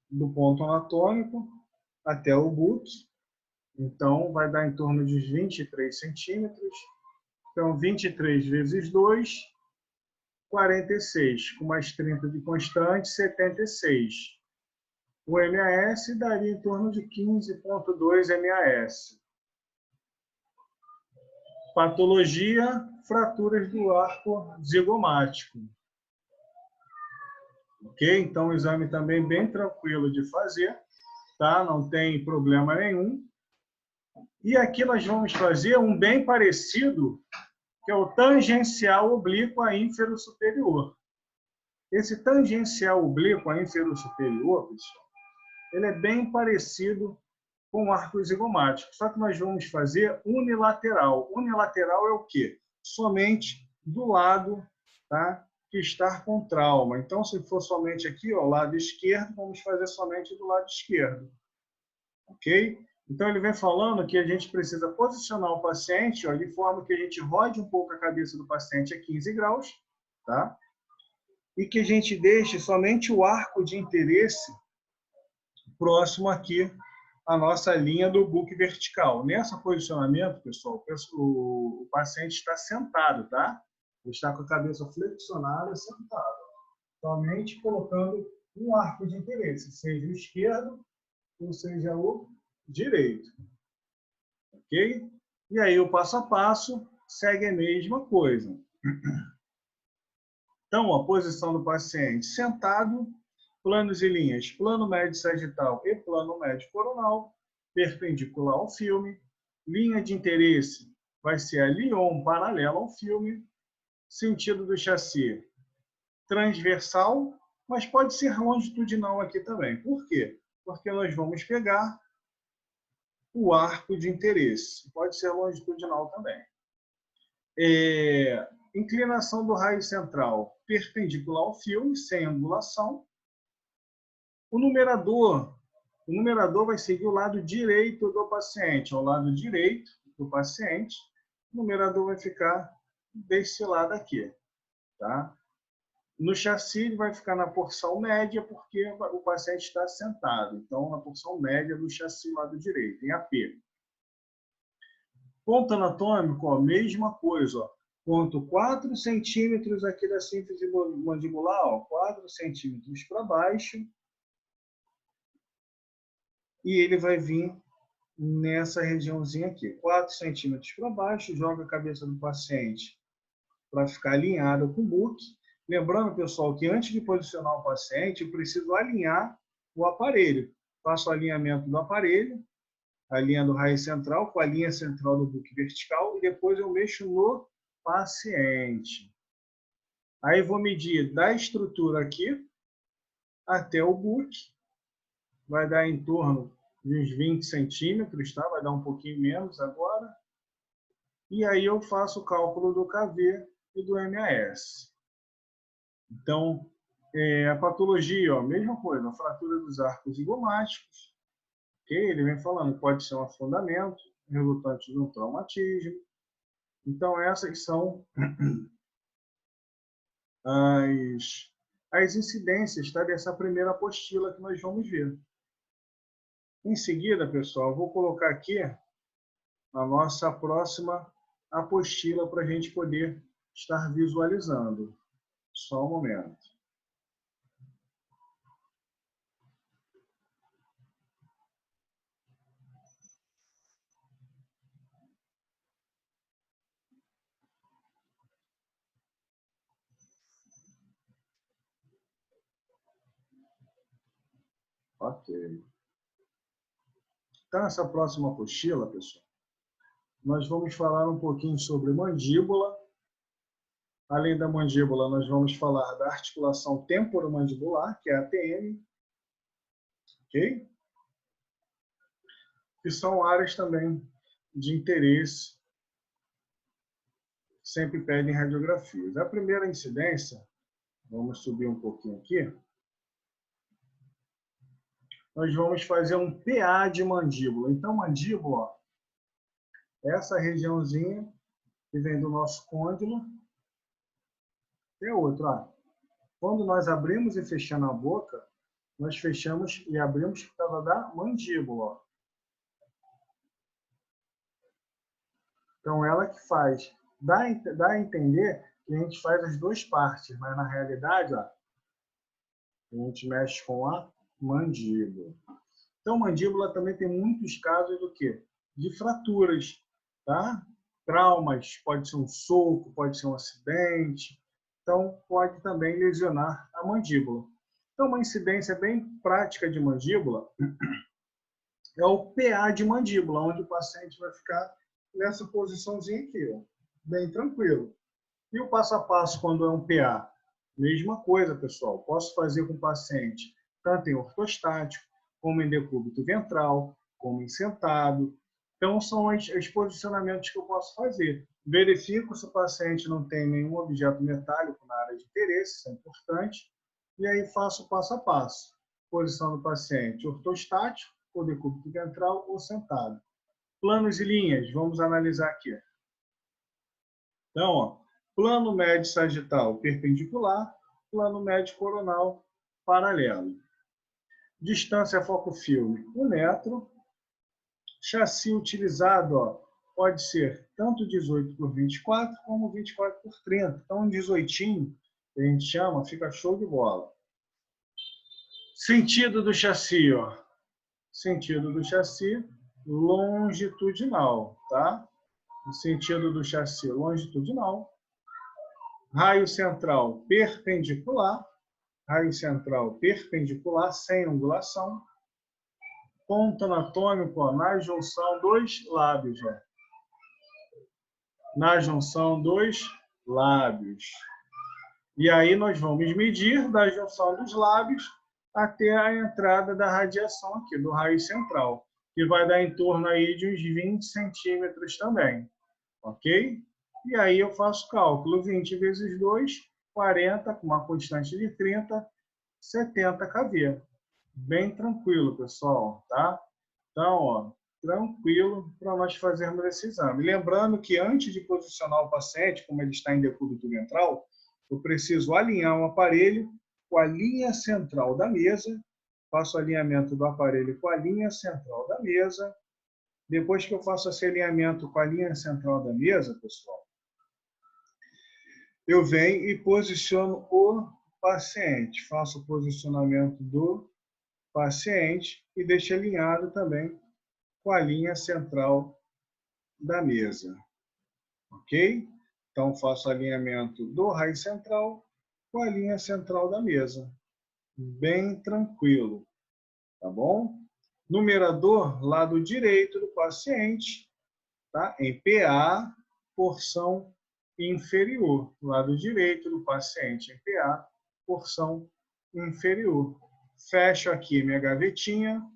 S1: do ponto anatômico até o buque. Então, vai dar em torno de 23 centímetros. Então, 23 vezes 2, 46. Com mais 30 de constante, 76. O MAS daria em torno de 15,2 MAS. Patologia, fraturas do arco zigomático. Ok? Então, o exame também bem tranquilo de fazer, tá? Não tem problema nenhum. E aqui nós vamos fazer um bem parecido, que é o tangencial oblíquo a ínfero superior. Esse tangencial oblíquo a ínfero superior, pessoal, ele é bem parecido com o arco zigomático, só que nós vamos fazer unilateral. Unilateral é o quê? Somente do lado, tá, que está com trauma. Então, se for somente aqui, ó, lado esquerdo, vamos fazer somente do lado esquerdo. Ok? Então, ele vem falando que a gente precisa posicionar o paciente, ó, de forma que a gente rode um pouco a cabeça do paciente a 15 graus, tá? E que a gente deixe somente o arco de interesse próximo aqui à nossa linha do buque vertical. Nesse posicionamento, pessoal, o paciente está sentado, tá? Ele está com a cabeça flexionada, sentado. Somente colocando um arco de interesse, seja o esquerdo ou seja o direito. Ok? E aí o passo a passo segue a mesma coisa. Então, a posição do paciente sentado, planos e linhas, plano médio sagital e plano médio coronal, perpendicular ao filme. Linha de interesse vai ser a Lyon paralela ao filme. Sentido do chassi transversal, mas pode ser longitudinal aqui também. Por quê? Porque nós vamos pegar o arco de interesse. Pode ser longitudinal também. Inclinação do raio central perpendicular ao filme, sem angulação. O numerador vai seguir o lado direito do paciente. Ao lado direito do paciente, o numerador vai ficar desse lado aqui. Tá? No chassi, ele vai ficar na porção média, porque o paciente está sentado. Então, na porção média do chassi, lado direito, em AP. Ponto anatômico, ó, mesma coisa. Ó. Ponto 4 centímetros aqui da sínfise mandibular, ó, 4 centímetros para baixo. E ele vai vir nessa regiãozinha aqui. 4 centímetros para baixo, joga a cabeça do paciente para ficar alinhado com o buque. Lembrando, pessoal, que antes de posicionar o paciente, eu preciso alinhar o aparelho. Faço o alinhamento do aparelho, a linha do raio central com a linha central do buque vertical e depois eu mexo no paciente. Aí vou medir da estrutura aqui até o buque. Vai dar em torno de uns 20 centímetros, tá? Vai dar um pouquinho menos agora. E aí eu faço o cálculo do KV e do MAS. Então, a patologia, ó, mesma coisa, a fratura dos arcos zigomáticos. Okay? Ele vem falando que pode ser um afundamento resultante de um traumatismo. Então, essas são as incidências, tá, dessa primeira apostila que nós vamos ver. Em seguida, pessoal, eu vou colocar aqui a nossa próxima apostila para a gente poder estar visualizando. Só um momento. Ok. Então, nessa próxima apostila, pessoal, nós vamos falar um pouquinho sobre mandíbula, Além da mandíbula, nós vamos falar da articulação temporomandibular, que é a ATM, ok? Que são áreas também de interesse, sempre pedem radiografias. A primeira incidência, vamos subir um pouquinho aqui, nós vamos fazer um PA de mandíbula. Então, mandíbula, ó, essa regiãozinha que vem do nosso côndilo, é outra. Ó. Quando nós abrimos e fechamos a boca, nós fechamos e abrimos por causa da mandíbula. Ó. Então, ela que faz. Dá a entender que a gente faz as duas partes, mas na realidade, ó, a gente mexe com a mandíbula. Então, mandíbula também tem muitos casos do quê? De fraturas, tá? Traumas, pode ser um soco, pode ser um acidente. Então, pode também lesionar a mandíbula. Então, uma incidência bem prática de mandíbula é o PA de mandíbula, onde o paciente vai ficar nessa posiçãozinha aqui, ó, bem tranquilo. E o passo a passo quando é um PA? Mesma coisa, pessoal. Posso fazer com o paciente tanto em ortostático, como em decúbito ventral, como em sentado. Então, são os posicionamentos que eu posso fazer. Verifico se o paciente não tem nenhum objeto metálico na área de interesse, isso é importante. E aí faço o passo a passo. Posição do paciente ortostático, ou decúbito ventral, ou sentado. Planos e linhas, vamos analisar aqui. Então, ó, plano médio sagital perpendicular, plano médio coronal paralelo. Distância foco-filme, 1 metro. Chassi utilizado, ó, pode ser tanto 18 por 24 como 24 por 30. Então, um 18, que a gente chama, fica show de bola. Sentido do chassi, ó. Sentido do chassi longitudinal, tá? O sentido do chassi longitudinal. Raio central perpendicular. Raio central perpendicular, sem angulação. Ponto anatômico, ó, na junção dos lábios. Ó. Na junção dos lábios. E aí nós vamos medir da junção dos lábios até a entrada da radiação aqui, do raio central, que vai dar em torno aí de uns 20 centímetros também. Ok? E aí eu faço cálculo, 20 vezes 2, 40, com uma constante de 30, 70 kV. Bem tranquilo, pessoal, tá? Então, ó, tranquilo para nós fazermos esse exame. Lembrando que antes de posicionar o paciente, como ele está em decúbito ventral, eu preciso alinhar o aparelho com a linha central da mesa, faço o alinhamento do aparelho com a linha central da mesa. Depois que eu faço esse alinhamento com a linha central da mesa, pessoal, eu venho e posiciono o paciente. Faço o posicionamento do paciente e deixo alinhado também com a linha central da mesa. Ok? Então, faço alinhamento do raio central com a linha central da mesa. Bem tranquilo. Tá bom? Numerador, lado direito do paciente, tá? Em PA, porção inferior. Lado direito do paciente em PA, porção inferior. Fecho aqui minha gavetinha,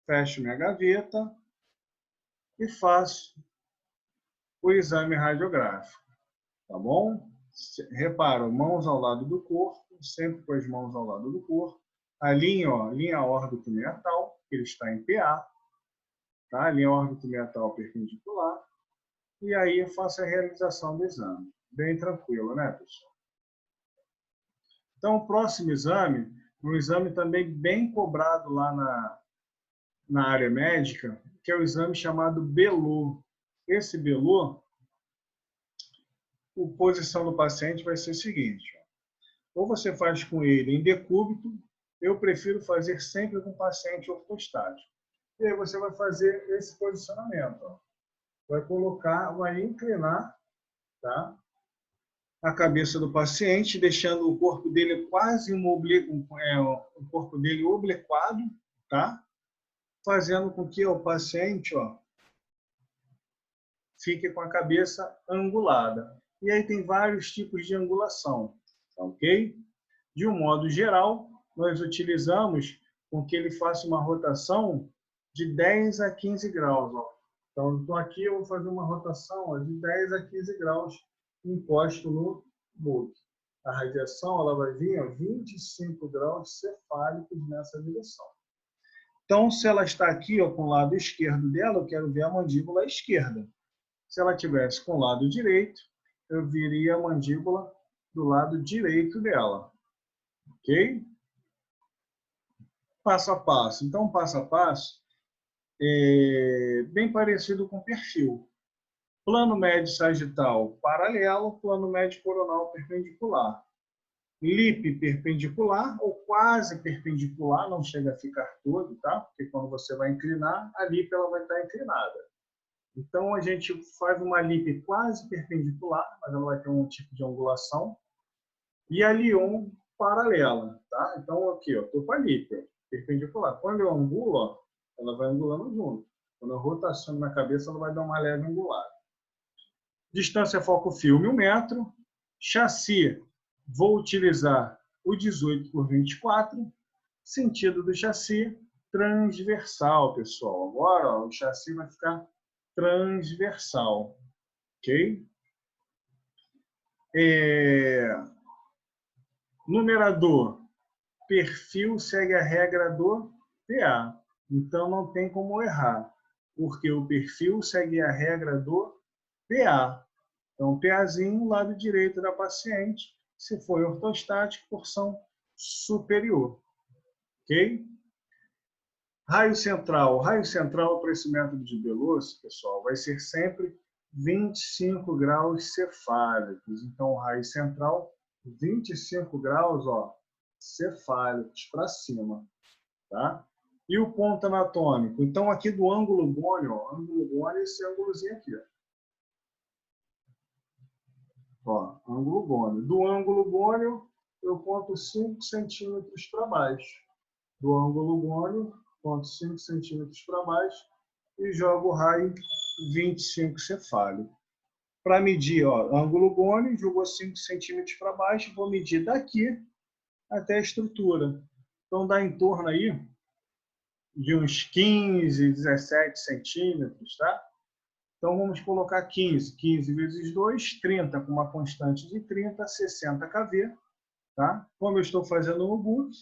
S1: fecho minha gaveta e faço o exame radiográfico. Tá bom? Reparo, mãos ao lado do corpo, sempre com as mãos ao lado do corpo. A linha, ó, linha órbito-meatal, que ele está em PA. Tá? Linha órbito-meatal perpendicular. E aí eu faço a realização do exame. Bem tranquilo, né, pessoal? Então, o próximo exame, um exame também bem cobrado lá na área médica, que é o exame chamado Belot. Esse Belot, a posição do paciente vai ser o seguinte. Ou você faz com ele em decúbito, eu prefiro fazer sempre com o paciente ortostático. E aí você vai fazer esse posicionamento. Ó. Vai colocar, vai inclinar, tá? A cabeça do paciente, deixando o corpo dele quase o corpo dele obliquado, tá? Fazendo com que o paciente, ó, fique com a cabeça angulada. E aí tem vários tipos de angulação, ok? De um modo geral, nós utilizamos com que ele faça uma rotação de 10 a 15 graus. Ó. Então, estou aqui, eu vou fazer uma rotação ó, de 10 a 15 graus imposto no book. A radiação ela vai vir a 25 graus cefálicos nessa direção. Então, se ela está aqui ó, com o lado esquerdo dela, eu quero ver a mandíbula à esquerda. Se ela estivesse com o lado direito, eu viria a mandíbula do lado direito dela. Ok? Passo a passo. Então, passo a passo é bem parecido com o perfil. Plano médio sagital paralelo, plano médio coronal perpendicular. Lip perpendicular ou quase perpendicular, não chega a ficar todo, tá? Porque quando você vai inclinar, a lip ela vai estar inclinada. Então, a gente faz uma lip quase perpendicular, mas ela vai ter um tipo de angulação. E a Lyon paralela, tá? Então, aqui, ó, estou com a lip perpendicular. Quando eu angulo, ó, ela vai angulando junto. Quando eu rotaciono na cabeça, ela vai dar uma leve angulada. Distância foco-filme, 1 metro. Chassi, vou utilizar o 18 por 24. Sentido do chassi, transversal, pessoal. Agora, ó, o chassi vai ficar transversal. Ok? Numerador, perfil segue a regra do PA. Então, não tem como errar, porque o perfil segue a regra do PA. Então, PAzinho, lado direito da paciente, se for ortostático, porção superior. Ok? Raio central. Raio central para esse método de Beloso, pessoal, vai ser sempre 25 graus cefálicos. Então, o raio central, 25 graus ó, cefálicos para cima. Tá? E o ponto anatômico? Então, aqui do ângulo gônio, ó, ângulo gônio é esse ângulozinho aqui. Ó, ângulo gônio. Do ângulo gônio, eu conto 5 centímetros para baixo. Do ângulo gônio, conto 5 centímetros para baixo e jogo o raio 25 cefálico. Para medir, ó, ângulo gônio, jogou 5 centímetros para baixo, vou medir daqui até a estrutura. Então, dá em torno aí de uns 15, 17 centímetros, tá? Então, vamos colocar 15. 15 vezes 2, 30, com uma constante de 30, 60 kV. Tá? Como eu estou fazendo no book,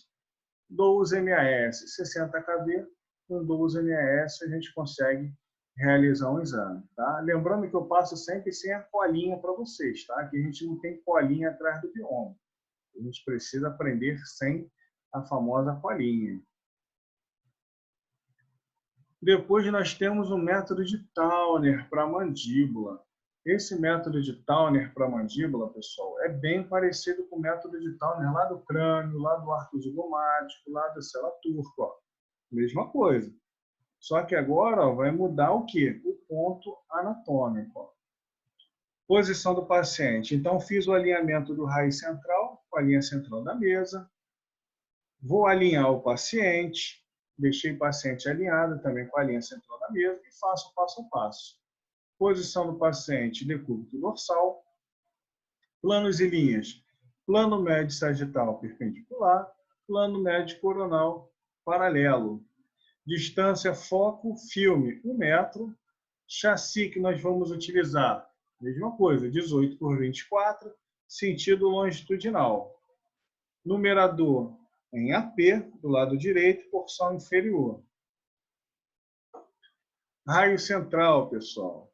S1: 12 MAS, 60 kV, com 12 MAS a gente consegue realizar um exame. Tá? Lembrando que eu passo sempre sem a colinha para vocês, tá? Que a gente não tem colinha atrás do bioma. A gente precisa aprender sem a famosa colinha. Depois nós temos o método de Towner para a mandíbula. Esse método de Towner para a mandíbula, pessoal, é bem parecido com o método de Towner lá do crânio, lá do arco zigomático, lá da cela turca. Ó. Mesma coisa. Só que agora ó, vai mudar o quê? O ponto anatômico. Ó. Posição do paciente. Então, fiz o alinhamento do raio central, com a linha central da mesa. Vou alinhar o paciente. Deixei o paciente alinhado também com a linha central da mesa e faço passo a passo. Posição do paciente, decúbito dorsal. Planos e linhas. Plano médio sagital perpendicular. Plano médio coronal paralelo. Distância foco filme 1 metro. Chassi que nós vamos utilizar, mesma coisa, 18 por 24. Sentido longitudinal. Numerador em AP, do lado direito, porção inferior. Raio central, pessoal.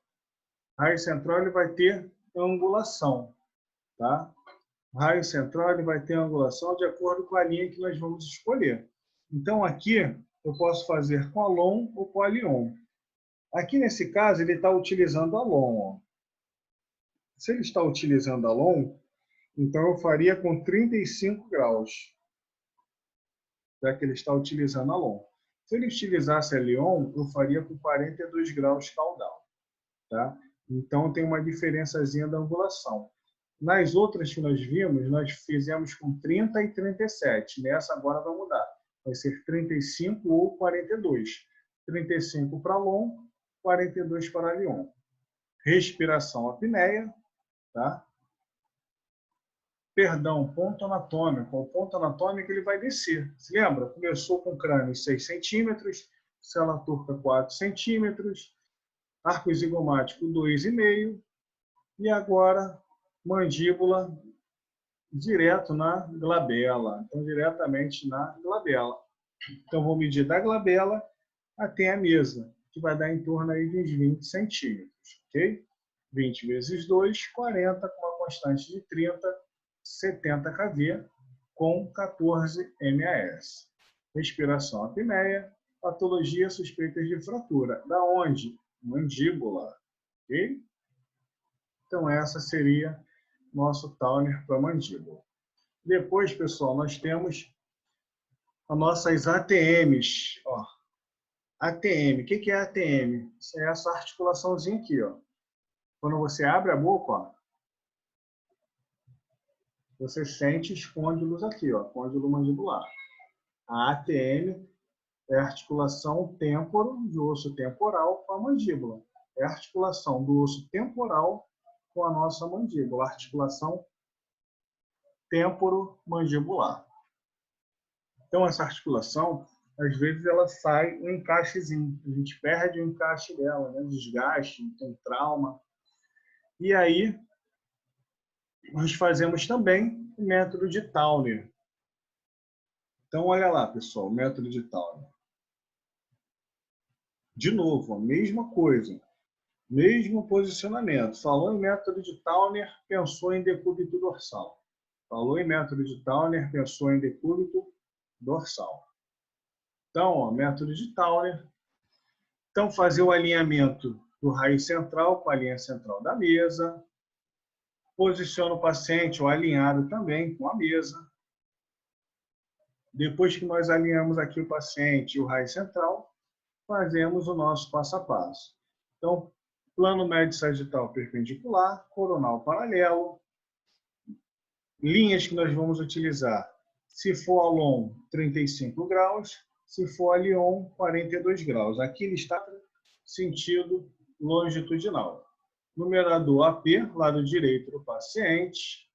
S1: Raio central ele vai ter angulação. Tá? O raio central ele vai ter angulação de acordo com a linha que nós vamos escolher. Então, aqui, eu posso fazer com a LOM ou com a Lyon. Aqui, nesse caso, ele está utilizando a LOM. Ó. Se ele está utilizando a LOM, então eu faria com 35 graus. Já que ele está utilizando a LOM. Se ele utilizasse a Lyon, eu faria com 42 graus caudal. Tá? Então, tem uma diferençazinha da angulação. Nas outras que nós vimos, nós fizemos com 30 e 37. Nessa agora vai mudar. Vai ser 35 ou 42. 35 para LOM, 42 para Lyon. Respiração apneia. Tá? Perdão, ponto anatômico. O ponto anatômico ele vai descer. Se lembra? Começou com crânio 6 centímetros, célula turca 4 centímetros, arco zigomático 2,5 e agora mandíbula direto na glabela. Então, diretamente na glabela. Então, vou medir da glabela até a mesa, que vai dar em torno aí de uns 20 centímetros, ok? 20 vezes 2, 40, com uma constante de 30, 70 kV, com 14 MAS. Respiração apneia, patologia suspeitas de fratura. Da onde? Mandíbula, ok? Então, essa seria nosso Towner para mandíbula. Depois, pessoal, nós temos as nossas ATMs. Ó, ATM, o que é ATM? Isso é essa articulaçãozinha aqui, ó. Quando você abre a boca, ó, você sente os côndilos aqui, ó, côndilo mandibular. A ATM é a articulação têmporo de osso temporal com a mandíbula. É a articulação do osso temporal com a nossa mandíbula, a articulação temporo-mandibular. Então, essa articulação, às vezes, ela sai um encaixezinho. A gente perde o encaixe dela, né? Desgaste, tem trauma. E aí, nós fazemos também o método de Towner. Então, olha lá, pessoal, o método de Towner. De novo, a mesma coisa. Mesmo posicionamento. Falou em método de Towner, pensou em decúbito dorsal. Falou em método de Towner, pensou em decúbito dorsal. Então, ó, método de Towner. Então, fazer o alinhamento do raio central com a linha central da mesa. Posiciona o paciente ou alinhado também com a mesa. Depois que nós alinhamos aqui o paciente e o raio central, fazemos o nosso passo a passo. Então, plano médio sagital perpendicular, coronal paralelo, linhas que nós vamos utilizar. Se for a LOM, 35 graus, se for a LION, 42 graus. Aqui ele está sentido longitudinal. Numerador AP, lado direito do paciente.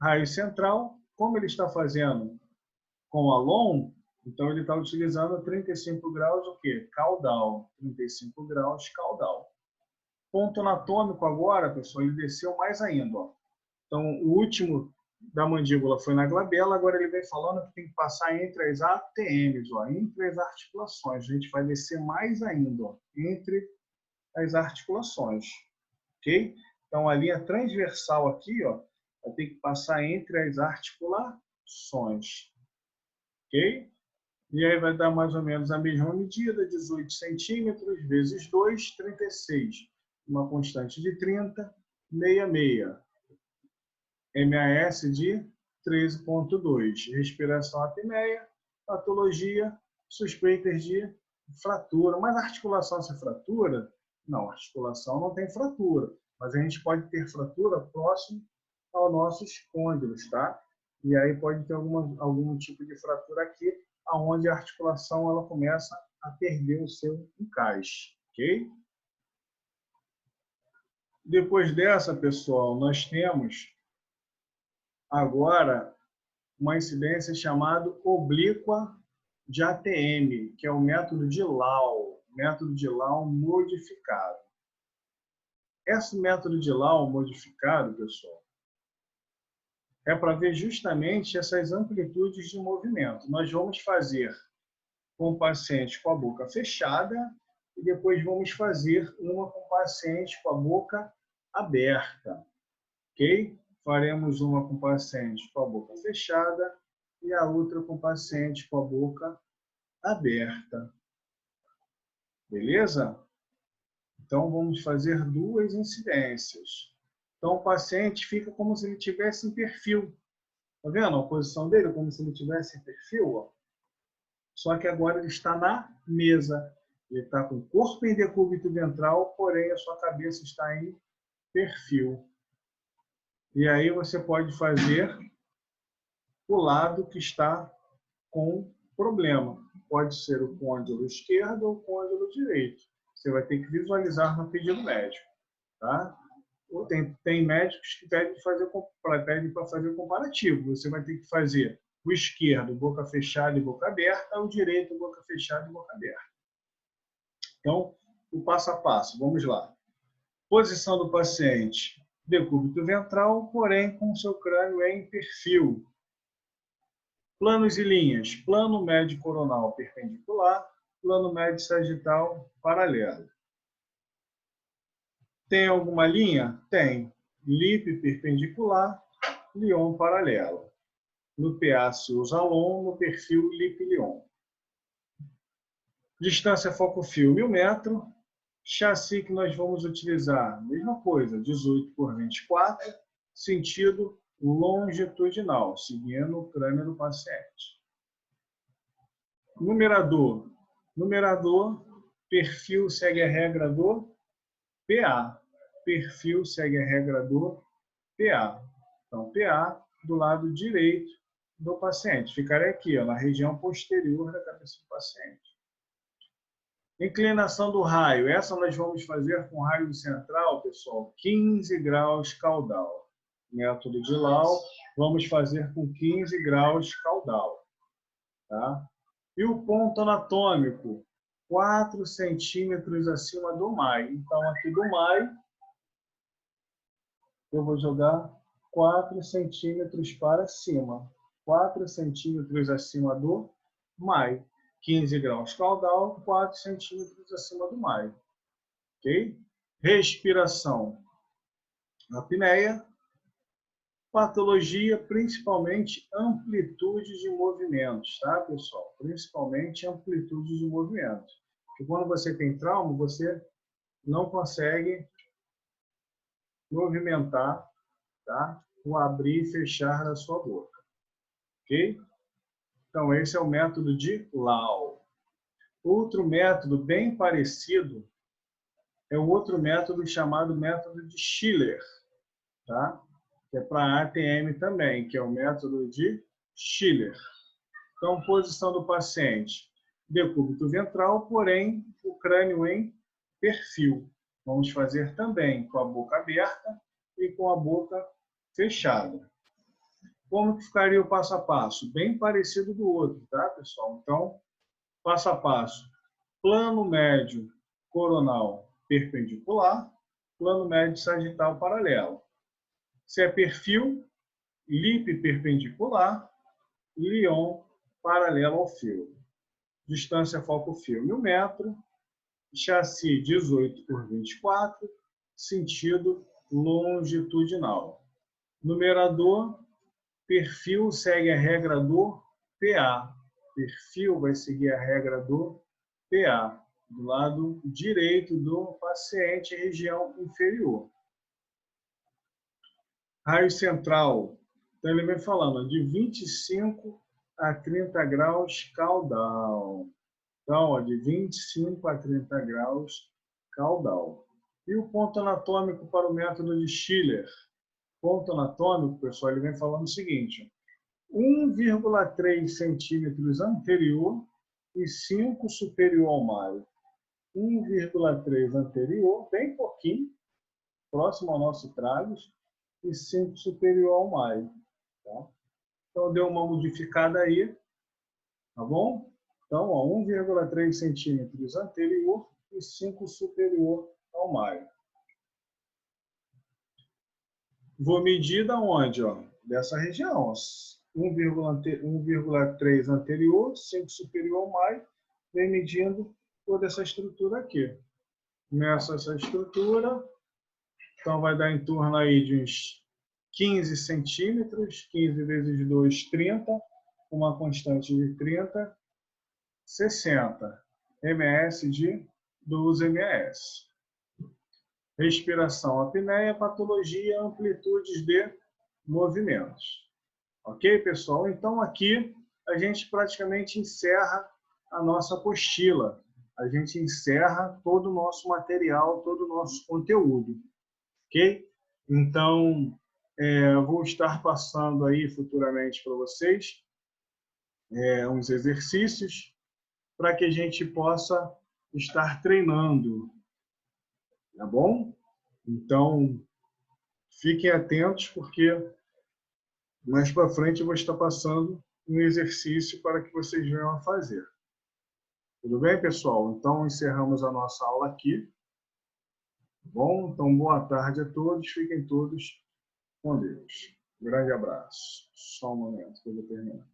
S1: Raio central, como ele está fazendo com a LOM, então ele está utilizando 35 graus o quê? Caudal. 35 graus caudal. Ponto anatômico agora, pessoal, ele desceu mais ainda. Ó. Então, o último da mandíbula foi na glabela, agora ele vem falando que tem que passar entre as ATMs, ó, entre as articulações. A gente vai descer mais ainda, ó, entre as articulações. Ok? Então, a linha transversal aqui, ó, vai ter que passar entre as articulações. Ok? E aí vai dar mais ou menos a mesma medida, 18 centímetros vezes 2, 36. Uma constante de 30, 66. MAS de 13,2. Respiração apneia, patologia, suspeitas de fratura. Mas a articulação se fratura? Não, a articulação não tem fratura. Mas a gente pode ter fratura próximo aos nossos côndilos, tá? E aí pode ter algum tipo de fratura aqui, onde a articulação ela começa a perder o seu encaixe, ok? Depois dessa, pessoal, nós temos agora uma incidência chamada oblíqua de ATM, que é o método de Lau modificado. Esse método de Lau modificado, pessoal, é para ver justamente essas amplitudes de movimento. Nós vamos fazer com o paciente com a boca fechada e depois vamos fazer uma com o paciente com a boca aberta, ok? Faremos uma com o paciente com a boca fechada e a outra com o paciente com a boca aberta. Beleza? Então, vamos fazer duas incidências. Então, o paciente fica como se ele estivesse em perfil. Tá vendo a posição dele? Como se ele estivesse em perfil, ó. Só que agora ele está na mesa. Ele está com o corpo em decúbito ventral, porém a sua cabeça está em perfil. E aí você pode fazer o lado que está com problema. Pode ser o côndilo esquerdo ou o côndilo direito. Você vai ter que visualizar no pedido médico. Tá? Tem médicos que pedem para fazer comparativo. Você vai ter que fazer o esquerdo, boca fechada e boca aberta, o direito, boca fechada e boca aberta. Então, o passo a passo, vamos lá. Posição do paciente, decúbito ventral, porém com seu crânio em perfil. Planos e linhas, plano médio coronal perpendicular, plano médio sagital paralelo. Tem alguma linha? Tem. Lip perpendicular, Lyon paralelo. No PA se usa LON, no perfil Lip-Lyon. Distância foco-fio 1000 metros. Chassi que nós vamos utilizar, mesma coisa, 18 por 24, sentido longitudinal, seguindo o crânio do paciente. Numerador. Numerador, perfil segue a regra do PA. Perfil segue a regra do PA. Então, PA do lado direito do paciente. Ficaria aqui, ó, na região posterior da cabeça do paciente. Inclinação do raio. Essa nós vamos fazer com raio central, pessoal, 15 graus caudal. Método de Lau, vamos fazer com 15 graus caudal. Tá? E o ponto anatômico, 4 centímetros acima do MAI. Então, aqui do MAI, eu vou jogar 4 centímetros para cima. 4 centímetros acima do MAI. 15 graus caudal, 4 centímetros acima do MAI. Ok? Respiração. Apneia. Patologia, principalmente amplitude de movimentos, tá, pessoal? Principalmente amplitude de movimentos. Porque quando você tem trauma, você não consegue movimentar, tá? O abrir e fechar da sua boca. Ok? Então, esse é o método de Lau. Outro método bem parecido é o outro método chamado método de Schiller, tá? Que é para ATM também, que é o método de Schiller. Então, posição do paciente, decúbito ventral, porém, o crânio em perfil. Vamos fazer também com a boca aberta e com a boca fechada. Como que ficaria o passo a passo? Bem parecido do outro, tá, pessoal? Então, passo a passo. Plano médio coronal perpendicular, plano médio sagital paralelo. Se é perfil, lip perpendicular, Lyon paralelo ao fio. Distância foco-fio 1000 metros, chassi 18 por 24, sentido longitudinal. Numerador, perfil segue a regra do PA. Perfil vai seguir a regra do PA, do lado direito do paciente, região inferior. Raio central. Então, ele vem falando de 25 a 30 graus caudal. Então, ó, de 25 a 30 graus caudal. E o ponto anatômico para o método de Schiller? Ponto anatômico, pessoal, ele vem falando o seguinte: 1,3 centímetros anterior e 5 superior ao maio. 1,3 anterior, bem pouquinho, próximo ao nosso tragus, e 5 superior ao maio. Tá? Então, deu uma modificada aí, tá bom? Então, 1,3 centímetros anterior e 5 superior ao maio. Vou medir da onde? Ó? Dessa região. 1,3 anterior, 5 superior ao maio, vem medindo toda essa estrutura aqui. Meço essa estrutura, então vai dar em torno aí de uns 15 centímetros, 15 vezes 2, 30, uma constante de 30, 60 ms de 12 ms. Respiração, apneia, patologia, amplitudes de movimentos. Ok, pessoal? Então, aqui a gente praticamente encerra a nossa apostila. A gente encerra todo o nosso material, todo o nosso conteúdo. Ok? Então, vou estar passando aí futuramente para vocês uns exercícios para que a gente possa estar treinando. Tá bom? Então, fiquem atentos, porque mais para frente eu vou estar passando um exercício para que vocês venham a fazer. Tudo bem, pessoal? Então, encerramos a nossa aula aqui. Bom, então boa tarde a todos, fiquem todos com Deus. Um grande abraço. Só um momento que eu vou terminar.